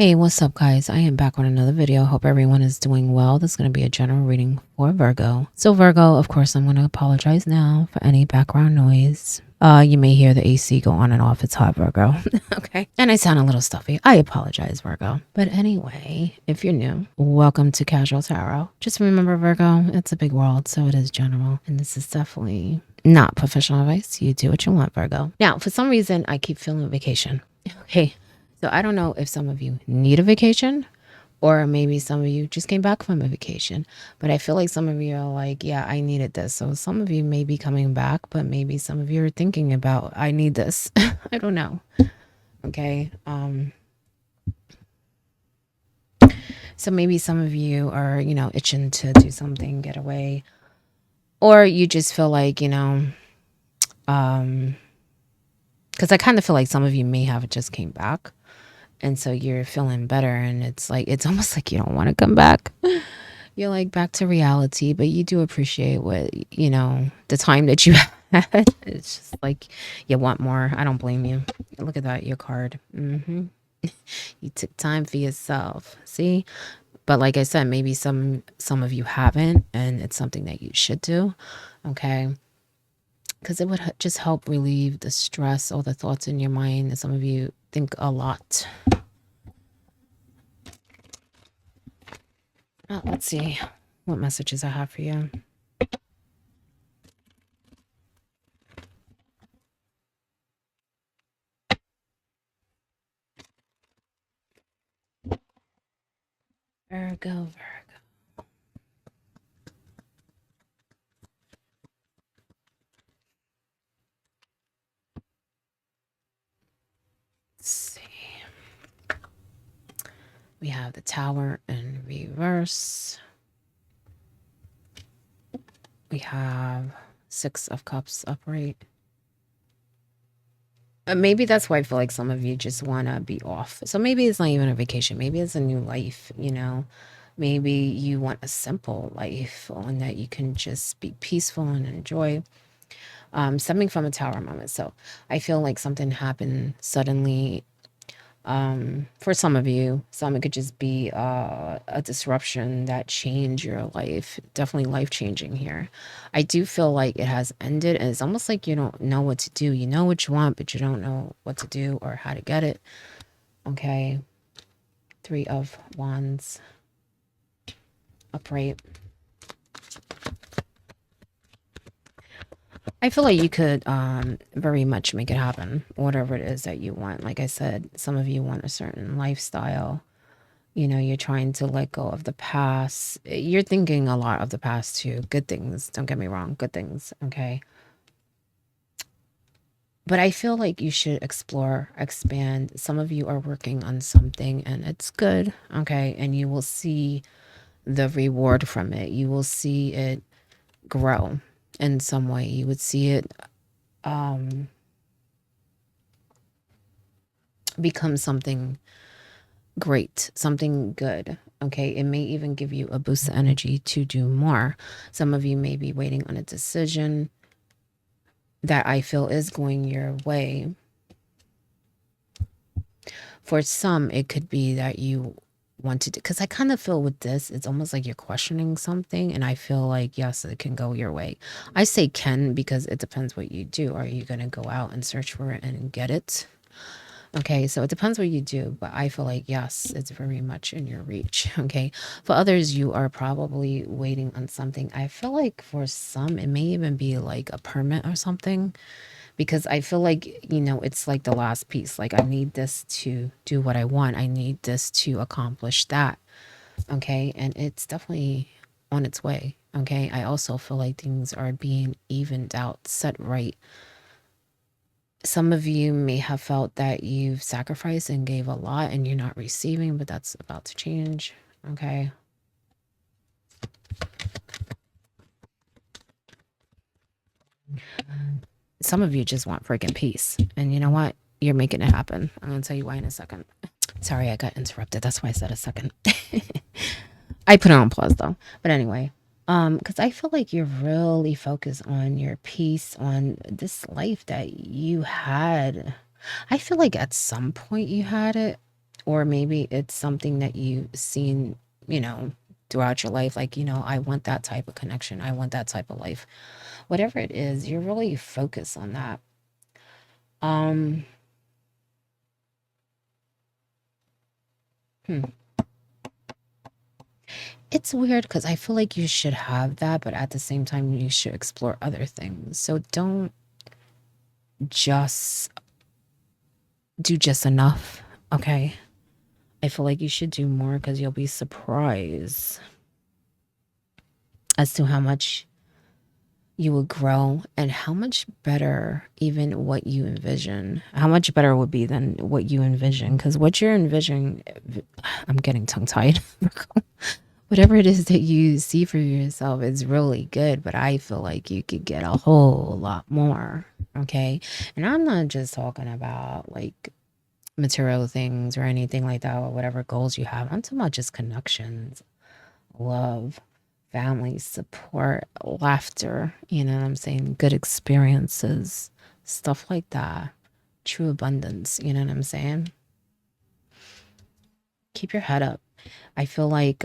Hey, what's up, guys? I am back on another video. Hope everyone is doing well. This is going to be a general reading for Virgo. So, Virgo, of course, I'm going to apologize now for any background noise. You may hear the AC go on and off. It's hot, Virgo. Okay. And I sound a little stuffy. I apologize, Virgo. But anyway, if you're new, welcome to Casual Tarot. Just remember, Virgo, it's a big world, so it is general. And this is definitely not professional advice. You do what you want, Virgo. Now, for some reason, I keep feeling vacation. Okay. So I don't know if some of you need a vacation or maybe some of you just came back from a vacation. But I feel like some of you are like, yeah, I needed this. So some of you may be coming back, but maybe some of you are thinking about, I need this. I don't know. Okay. So maybe some of you are, itching to do something, get away. Or you just feel like, because I kind of feel like some of you may have just came back. And so you're feeling better and it's almost like you don't want to come back. You're like back to reality, but you do appreciate what, the time that you had. It's just like you want more. I don't blame you. Look at that, your card. You took time for yourself. See? But like I said, maybe some of you haven't, and it's something that you should do. Okay? Because it would just help relieve the stress or the thoughts in your mind. And some of you think a lot. Let's see what messages I have for you. Virgo. Let's see. We have the Tower in reverse. We have Six of Cups upright. Maybe that's why I feel like some of you just want to be off. So maybe it's not even a vacation. Maybe it's a new life, Maybe you want a simple life, one that you can just be peaceful and enjoy. Stemming from a Tower moment. So I feel like something happened suddenly. For some of you, some it could just be a disruption that changed your life. Definitely life changing here. I do feel like it has ended, and it's almost like you don't know what to do. You know what you want, but you don't know what to do or how to get it. Okay. Three of Wands upright. I feel like you could very much make it happen, whatever it is that you want. Like I said, some of you want a certain lifestyle. You're trying to let go of the past. You're thinking a lot of the past too. Good things. Don't get me wrong. Good things. Okay. But I feel like you should explore, expand. Some of you are working on something and it's good. Okay. And you will see the reward from it. You will see it grow in some way. You would see it become something great, something good. Okay, it may even give you a boost of energy to do more. Some of you may be waiting on a decision that I feel is going your way. For some, it could be that you want to do, because I kind of feel with this, it's almost like you're questioning something, and I feel like, yes, it can go your way. I say can because it depends what you do. Are you going to go out and search for it and get it? Okay, so it depends what you do, but I feel like, yes, it's very much in your reach. Okay, for others, you are probably waiting on something. I feel like for some, it may even be like a permit or something, because I feel like, it's like the last piece. Like, I need this to do what I want, I need this to accomplish that. Okay, and it's definitely on its way. Okay, I also feel like things are being evened out, set right. Some of you may have felt that you've sacrificed and gave a lot and you're not receiving, but that's about to change. Okay. Some of you just want freaking peace. And you know what? You're making it happen. I'm going to tell you why in a second. Sorry, I got interrupted. That's why I said a second. I put it on pause though. But anyway, because I feel like you're really focused on your peace, on this life that you had. I feel like at some point you had it, Or maybe it's something that you've seen, you know, throughout your life. Like, I want that type of connection. I want that type of life. Whatever it is, you're really focused on that. Um, hmm. It's weird because I feel like you should have that, but at the same time, you should explore other things. So don't just do just enough. Okay. I feel like you should do more because you'll be surprised as to how much you will grow and how much better even what you envision, how much better it would be than what you envision. Because what you're envisioning, I'm getting tongue tied. Whatever it is that you see for yourself is really good, but I feel like you could get a whole lot more. Okay. And I'm not just talking about like material things or anything like that, or whatever goals you have. I'm talking about just connections, love, family, support, laughter, you know what I'm saying? Good experiences, stuff like that. True abundance, you know what I'm saying? Keep your head up. I feel like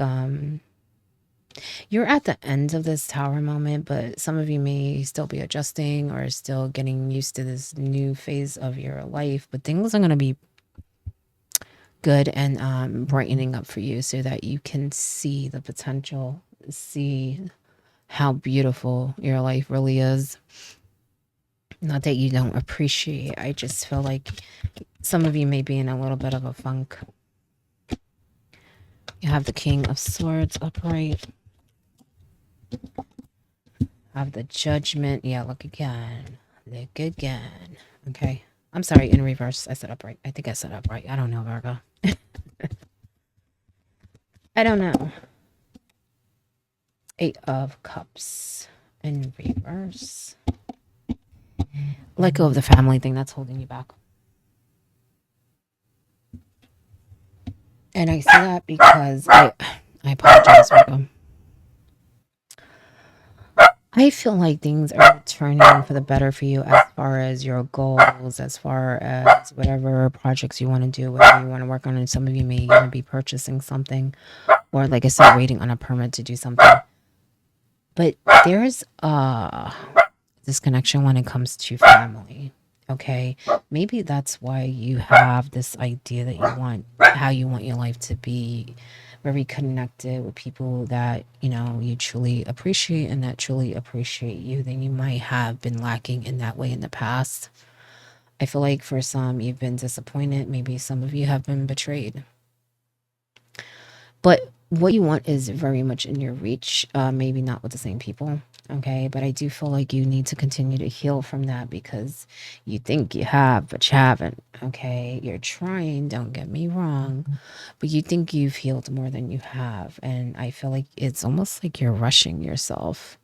you're at the end of this tower moment, but some of you may still be adjusting or still getting used to this new phase of your life, but things are going to be good and brightening up for you so that you can see the potential, see how beautiful your life really is. Not that you don't appreciate. I just feel like some of you may be in a little bit of a funk. You have the King of Swords upright. Have the Judgment. Yeah, look again. Look again. Okay. I'm sorry, in reverse. I said upright. I think I said upright. I don't know, Virgo. I don't know. Eight of Cups in reverse. Let go of the family thing that's holding you back. And I say that because I apologize, Virgo. I feel like things are turning for the better for you as far as your goals, as far as whatever projects you want to do, whatever you want to work on. And some of you may even be purchasing something, or like I said, waiting on a permit to do something. But there's disconnection when it comes to family. Okay, maybe that's why you have this idea that you want how you want your life to be, very connected with people that you truly appreciate and that truly appreciate you. Then you might have been lacking in that way in the past. I feel like for some you've been disappointed. Maybe some of you have been betrayed. But what you want is very much in your reach, maybe not with the same people. Okay, but I do feel like you need to continue to heal from that because you think you have, but you haven't. Okay, you're trying, don't get me wrong, but you think you've healed more than you have. And I feel like it's almost like you're rushing yourself.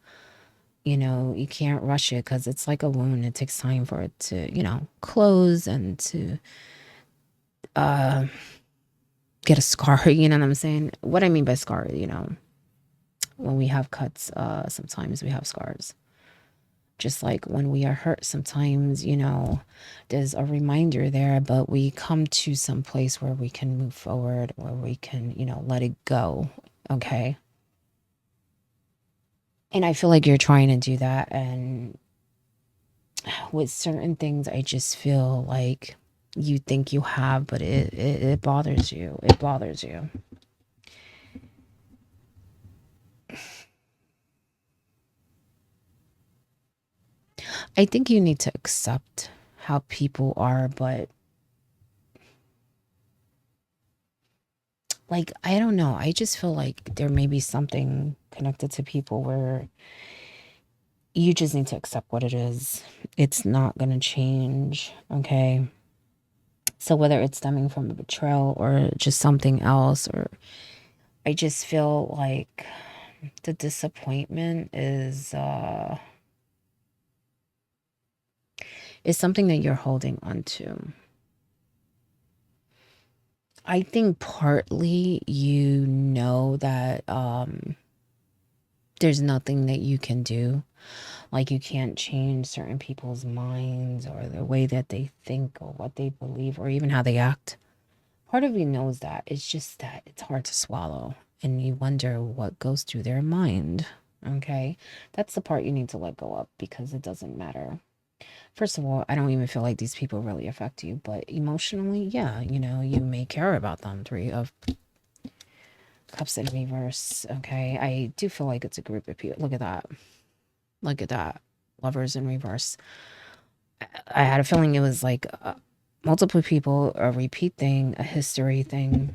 You can't rush it because it's like a wound. It takes time for it to, close and to get a scar. You know what I'm saying? What I mean by scar, when we have cuts, sometimes we have scars. Just like when we are hurt, sometimes, there's a reminder there, but we come to some place where we can move forward, where we can, let it go. Okay. And I feel like you're trying to do that. And with certain things, I just feel like you think you have, but it bothers you. It bothers you. I think you need to accept how people are, but like, I don't know. I just feel like there may be something connected to people where you just need to accept what it is. It's not going to change. Okay. So whether it's stemming from a betrayal or just something else, or I just feel like the disappointment is something that you're holding on to. I think partly that there's nothing that you can do. Like you can't change certain people's minds or the way that they think or what they believe or even how they act. Part of you knows that. It's just that it's hard to swallow. And you wonder what goes through their mind. Okay? That's the part you need to let go of because it doesn't matter. First of all, I don't even feel like these people really affect you, but emotionally, yeah, you may care about them. Three of Cups in reverse. Okay? I do feel like it's a group of people. Look at that. Look at that. Lovers in reverse. I had a feeling it was like multiple people, a repeat thing, a history thing.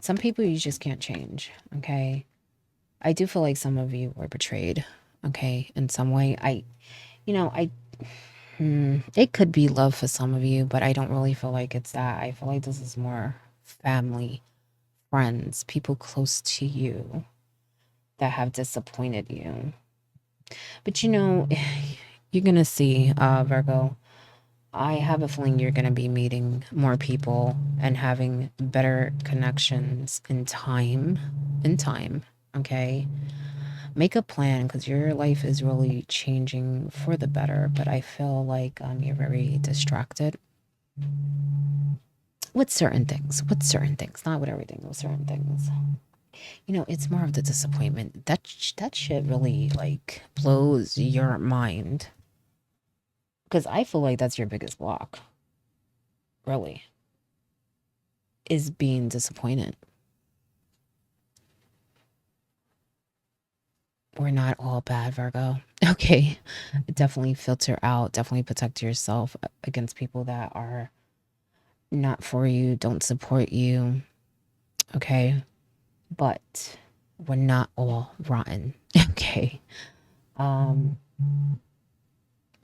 Some people you just can't change, okay? I do feel like some of you were betrayed, okay, in some way. It could be love for some of you, but I don't really feel like it's that. I feel like this is more family, friends, people close to you that have disappointed you. But you're gonna see, Virgo. I have a feeling you're going to be meeting more people and having better connections in time. In time, okay? Make a plan because your life is really changing for the better. But I feel like you're very distracted with certain things. With certain things, not with everything. With certain things. It's more of the disappointment. That shit really like blows your mind because I feel like that's your biggest block. Really. Is being disappointed. We're not all bad, Virgo. Okay. Definitely filter out, definitely protect yourself against people that are not for you, don't support you. Okay. But we're not all rotten. Okay. Um,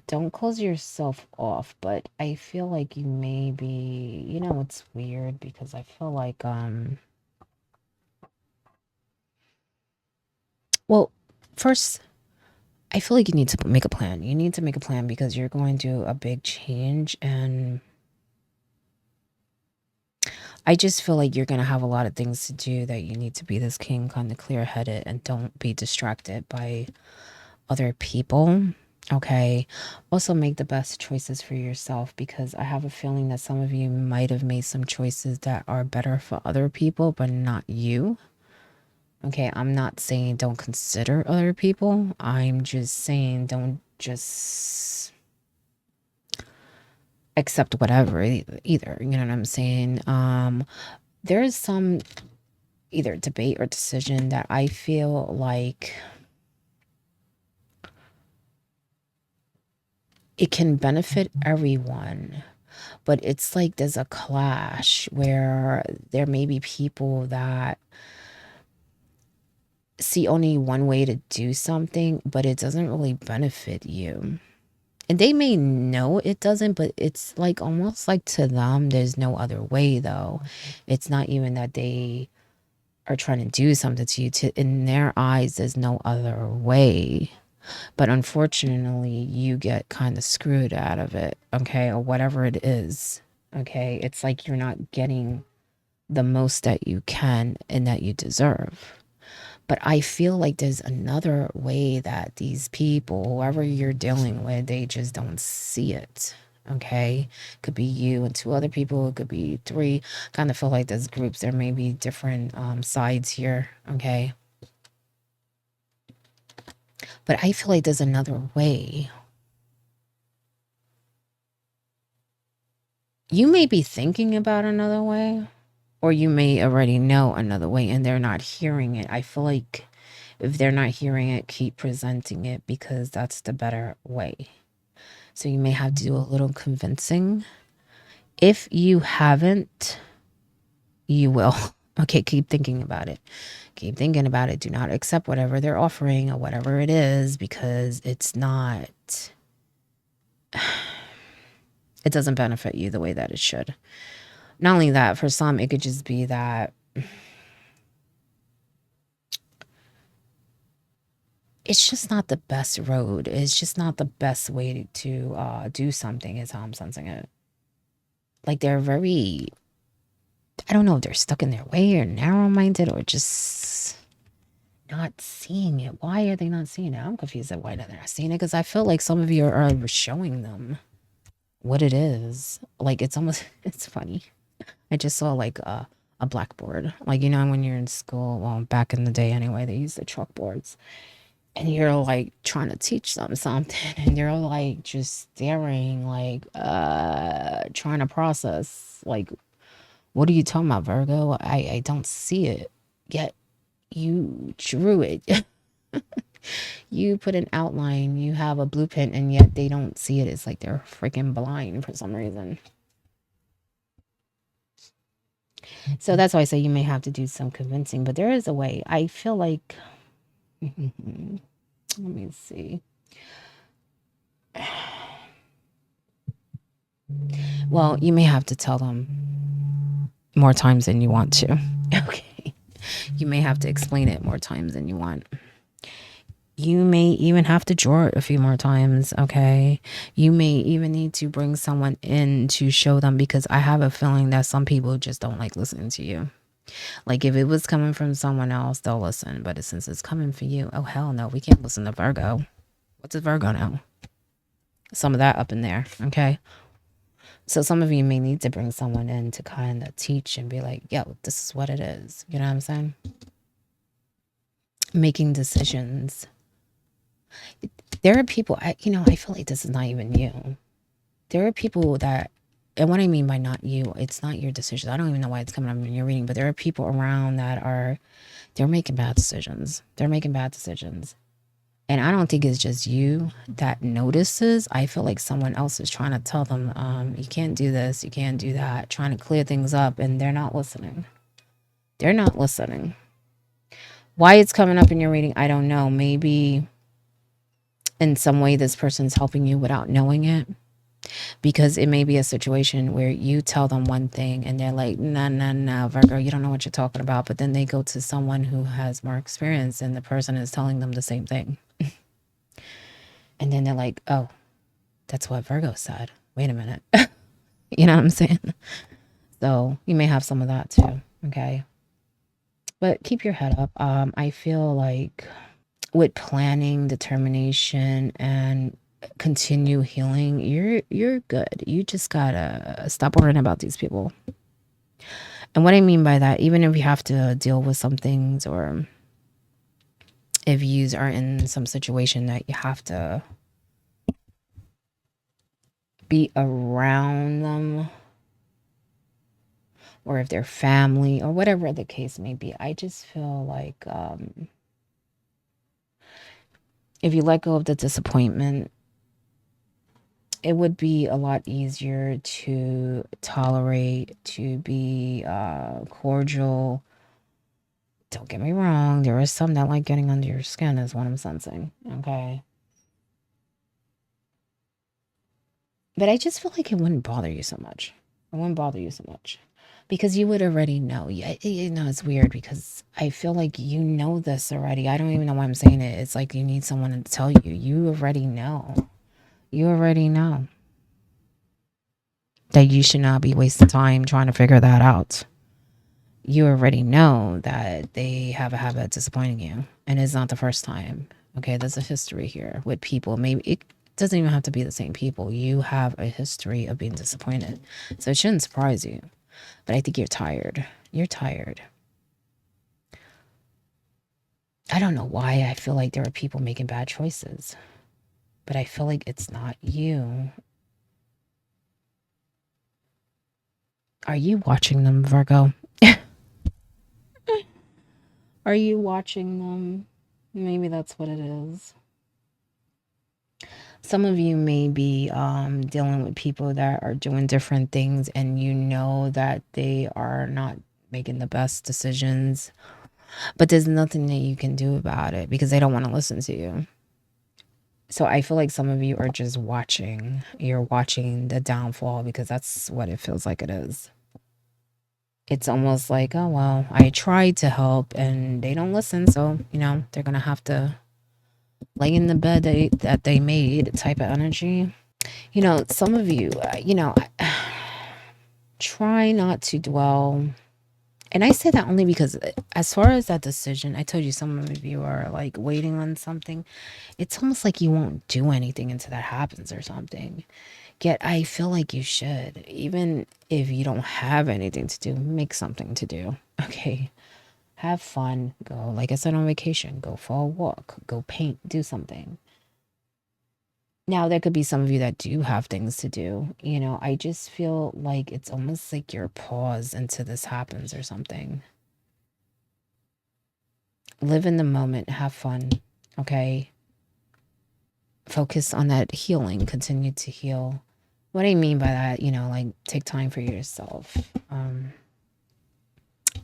don't close yourself off, but I feel like you may be, it's weird because I feel like well, first I feel like you need to make a plan. You need to make a plan because you're going through a big change. And I just feel like you're going to have a lot of things to do that you need to be this king, kind of clear headed, and don't be distracted by other people. Okay. Also, make the best choices for yourself because I have a feeling that some of you might have made some choices that are better for other people, but not you. Okay, I'm not saying don't consider other people. I'm just saying don't just accept whatever either. You know what I'm saying? There's some either debate or decision that I feel like it can benefit everyone, but it's like there's a clash where there may be people that see only one way to do something, but it doesn't really benefit you. And they may know it doesn't, but it's like almost like to them, there's no other way though. It's not even that they are trying to do something to you. In their eyes, there's no other way. But unfortunately, you get kind of screwed out of it, okay, or whatever it is. Okay, it's like you're not getting the most that you can and that you deserve. But I feel like there's another way that these people, whoever you're dealing with, they just don't see it. Okay. Could be you and two other people. It could be three. Kind of feel like there's groups. There may be different sides here. Okay. But I feel like there's another way. You may be thinking about another way, or you may already know another way and they're not hearing it. I feel like if they're not hearing it, keep presenting it because that's the better way. So you may have to do a little convincing. If you haven't, you will. Okay, keep thinking about it. Keep thinking about it. Do not accept whatever they're offering or whatever it is because it's not, it doesn't benefit you the way that it should. Not only that, for some, it could just be that it's just not the best road. It's just not the best way to do something, is how I'm sensing it. Like they're very, I don't know if they're stuck in their way or narrow minded or just not seeing it. Why are they not seeing it? I'm confused at why they're not seeing it because I feel like some of you are showing them. what it is. Like, it's almost, it's funny. I just saw like a blackboard. Like, you know, when you're in school, well, back in the day anyway, they used the chalkboards. And you're like trying to teach them something. And they're like just staring, like, trying to process. Like, what are you talking about, Virgo? I don't see it. Yet you drew it. You put an outline, you have a blueprint, and yet they don't see it. It's like they're freaking blind for some reason. So that's why I say you may have to do some convincing, but there is a way. I feel like, let me see. Well, you may have to tell them more times than you want to. Okay. You may have to explain it more times than you want. You may even have to draw it a few more times, okay? You may even need to bring someone in to show them, because I have a feeling that some people just don't like listening to you. Like, if it was coming from someone else, they'll listen. But since it's coming for you, oh, hell no, we can't listen to Virgo. What's a Virgo know? Some of that up in there, okay? So some of you may need to bring someone in to kind of teach and be like, yo, this is what it is. You know what I'm saying? Making decisions. There are people, I feel like this is not even you. There are people that, and what I mean by not you, it's not your decision. I don't even know why it's coming up in your reading, but there are people around that they're making bad decisions. They're making bad decisions. And I don't think it's just you that notices. I feel like someone else is trying to tell them, you can't do this, you can't do that, trying to clear things up, and they're not listening. They're not listening. Why it's coming up in your reading, I don't know. Maybe in some way this person's helping you without knowing it. Because it may be a situation where you tell them one thing and they're like, no, Virgo, you don't know what you're talking about. But then they go to someone who has more experience and the person is telling them the same thing. And then they're like, oh, that's what Virgo said. Wait a minute. You know what I'm saying? So you may have some of that too. Okay. But keep your head up. I feel like with planning, determination, and continue healing, you're good. You just gotta stop worrying about these people. And what I mean by that, even if you have to deal with some things, or if you are in some situation that you have to be around them, or if they're family or whatever the case may be, I just feel like if you let go of the disappointment, it would be a lot easier to tolerate, to be cordial. Don't get me wrong. There is some that like getting under your skin, is what I'm sensing. Okay. But I just feel like it wouldn't bother you so much. It wouldn't bother you so much. Because you would already know. It's weird because I feel like you know this already. I don't even know why I'm saying it. It's like you need someone to tell you. You already know. You already know that you should not be wasting time trying to figure that out. You already know that they have a habit of disappointing you. And it's not the first time. Okay, there's a history here with people. Maybe it doesn't even have to be the same people. You have a history of being disappointed. So it shouldn't surprise you. But I think you're tired. You're tired. I don't know why I feel like there are people making bad choices. But I feel like it's not you. Are you watching them, Virgo? Are you watching them? Maybe that's what it is. Some of you may be dealing with people that are doing different things, and you know that they are not making the best decisions, but there's nothing that you can do about it because they don't want to listen to you. So I feel like some of you are just watching. You're watching the downfall because that's what it feels like it is. It's almost like, oh, well, I tried to help and they don't listen. So, they're going to have to lay in the bed that they made type of energy. Some of you, try not to dwell. And I say that only because as far as that decision, I told you some of you are like waiting on something. It's almost like you won't do anything until that happens or something. Yet I feel like you should. Even if you don't have anything to do, make something to do. Okay. Have fun. Go, like I said, on vacation. Go for a walk. Go paint. Do something. Now, there could be some of you that do have things to do. I just feel like it's almost like you're paused until this happens or something. Live in the moment. Have fun. Okay. Focus on that healing. Continue to heal. What I mean by that, like take time for yourself.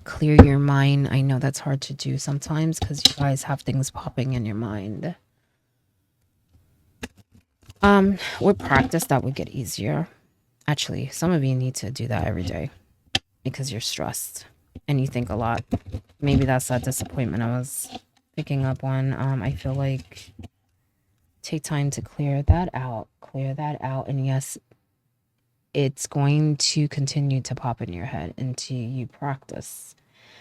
Clear your mind. I know that's hard to do sometimes because you guys have things popping in your mind. With practice, that would get easier. Actually, some of you need to do that every day because you're stressed and you think a lot. Maybe that's that disappointment I was picking up on. I feel like take time to clear that out. Clear that out. And yes, it's going to continue to pop in your head until you practice.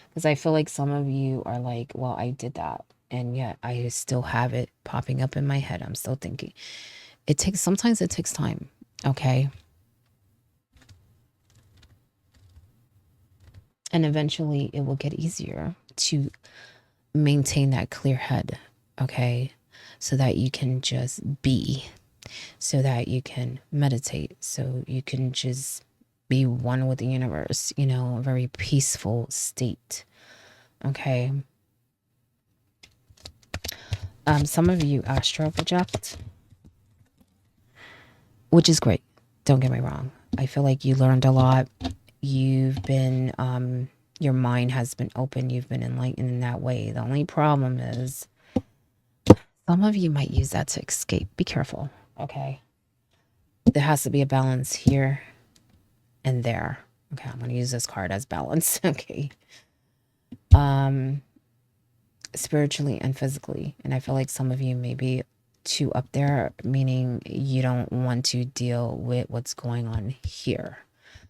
Because I feel like some of you are like, well, I did that. And yet I still have it popping up in my head. I'm still thinking. Sometimes it takes time. Okay. And eventually it will get easier to maintain that clear head. Okay. So that you can just be, so that you can meditate, so you can just be one with the universe, a very peaceful state. Okay. Some of you astral project, which is great. Don't get me wrong. I feel like you learned a lot. You've been, your mind has been open. You've been enlightened in that way. The only problem is some of you might use that to escape. Be careful. Okay. There has to be a balance here and there. Okay. I'm going to use this card as balance. Okay. Spiritually and physically. And I feel like some of you may be too up there, meaning you don't want to deal with what's going on here.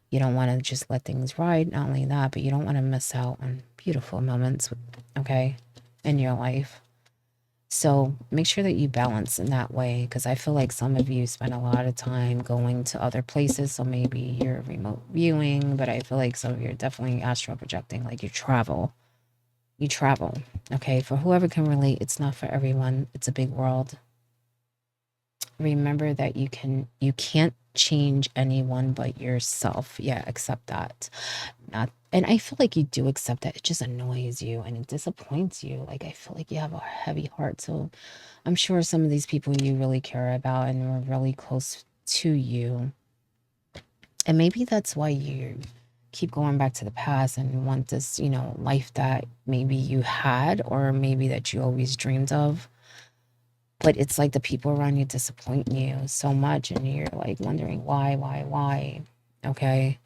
You don't want to just let things ride. Not only that, but you don't want to miss out on beautiful moments, okay, in your life. So make sure that you balance in that way, because I feel like some of you spend a lot of time going to other places. So maybe you're remote viewing, but I feel like some of you are definitely astral projecting, like you travel. You travel, okay? For whoever can relate, it's not for everyone. It's a big world. Remember that you can't change anyone but yourself. Yeah, accept that. And I feel like you do accept that. It just annoys you and it disappoints you. Like I feel like you have a heavy heart. So I'm sure some of these people you really care about and are really close to you. And maybe that's why you keep going back to the past and want this, life that maybe you had or maybe that you always dreamed of. But it's like the people around you disappoint you so much and you're like wondering why, okay?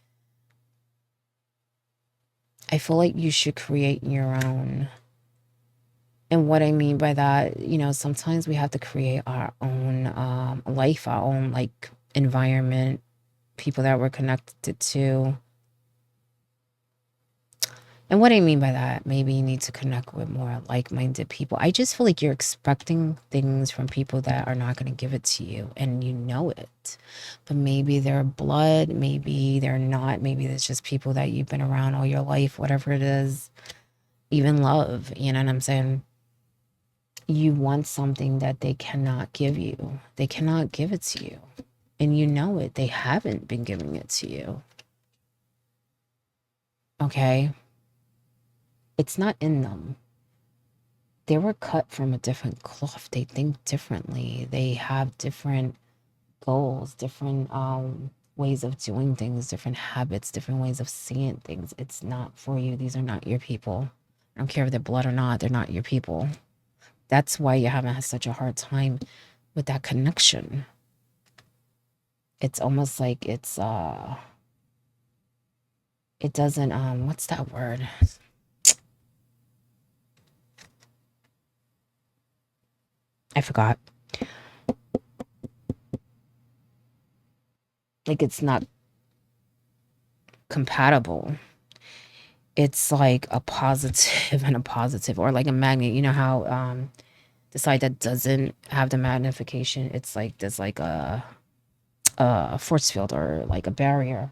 I feel like you should create your own. And what I mean by that, sometimes we have to create our own life, our own like environment, people that we're connected to. And what I mean by that, maybe you need to connect with more like-minded people. I just feel like you're expecting things from people that are not going to give it to you, and you know it. But maybe they're blood, maybe they're not. Maybe it's just people that you've been around all your life, whatever it is, even love. You know what I'm saying? You want something that they cannot give you. They cannot give it to you. And you know it. They haven't been giving it to you. Okay? It's not in them. They were cut from a different cloth. They think differently. They have different goals, different ways of doing things, different habits, different ways of seeing things. It's not for you. These are not your people. I don't care if they're blood or not. They're not your people. That's why you're having such a hard time with that connection. It's almost like it doesn't, what's that word? I forgot. Like it's not compatible. It's like a positive and a positive, or like a magnet. You know how the side that doesn't have the magnification, it's like there's like a a force field or like a barrier,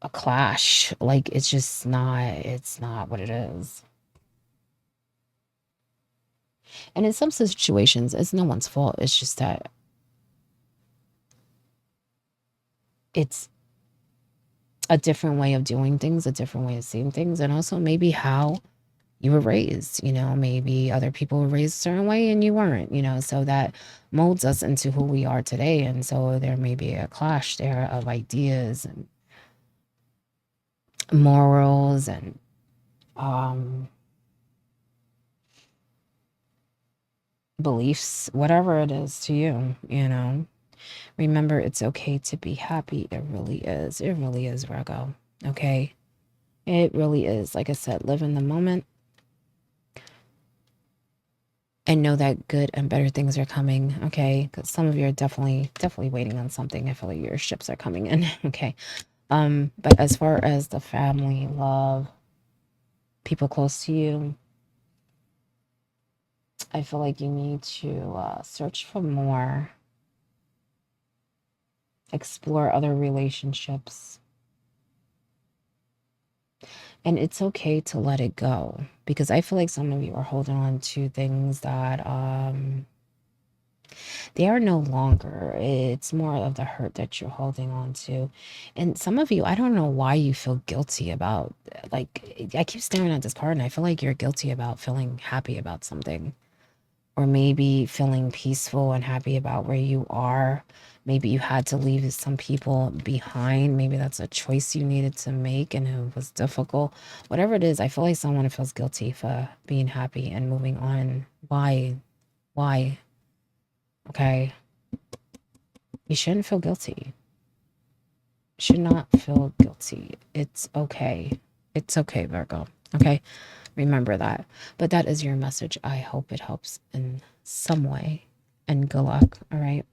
a clash. Like it's just not, it's not what it is. And in some situations, it's no one's fault. It's just that it's a different way of doing things, a different way of seeing things, and also maybe how you were raised. Maybe other people were raised a certain way and you weren't, so that molds us into who we are today. And so there may be a clash there of ideas and morals and um, beliefs, whatever it is to you. Remember, it's okay to be happy. It really is. It really is, Virgo. Okay? It really is. Like I said, live in the moment and know that good and better things are coming. Okay? Because some of you are definitely waiting on something. I feel like your ships are coming in. Okay? But as far as the family, love, people close to you, I feel like you need to search for more, explore other relationships. And it's okay to let it go, because I feel like some of you are holding on to things that they are no longer. It's more of the hurt that you're holding on to. And some of you, I don't know why you feel guilty about, like, I keep staring at this card and I feel like you're guilty about feeling happy about something, or maybe feeling peaceful and happy about where you are. Maybe you had to leave some people behind. Maybe that's a choice you needed to make and it was difficult. Whatever it is, I feel like someone feels guilty for being happy and moving on. Why? Why? Okay. You shouldn't feel guilty. Should not feel guilty. It's okay. It's okay, Virgo. Okay. Remember that. But that is your message. I hope it helps in some way. And good luck. All right.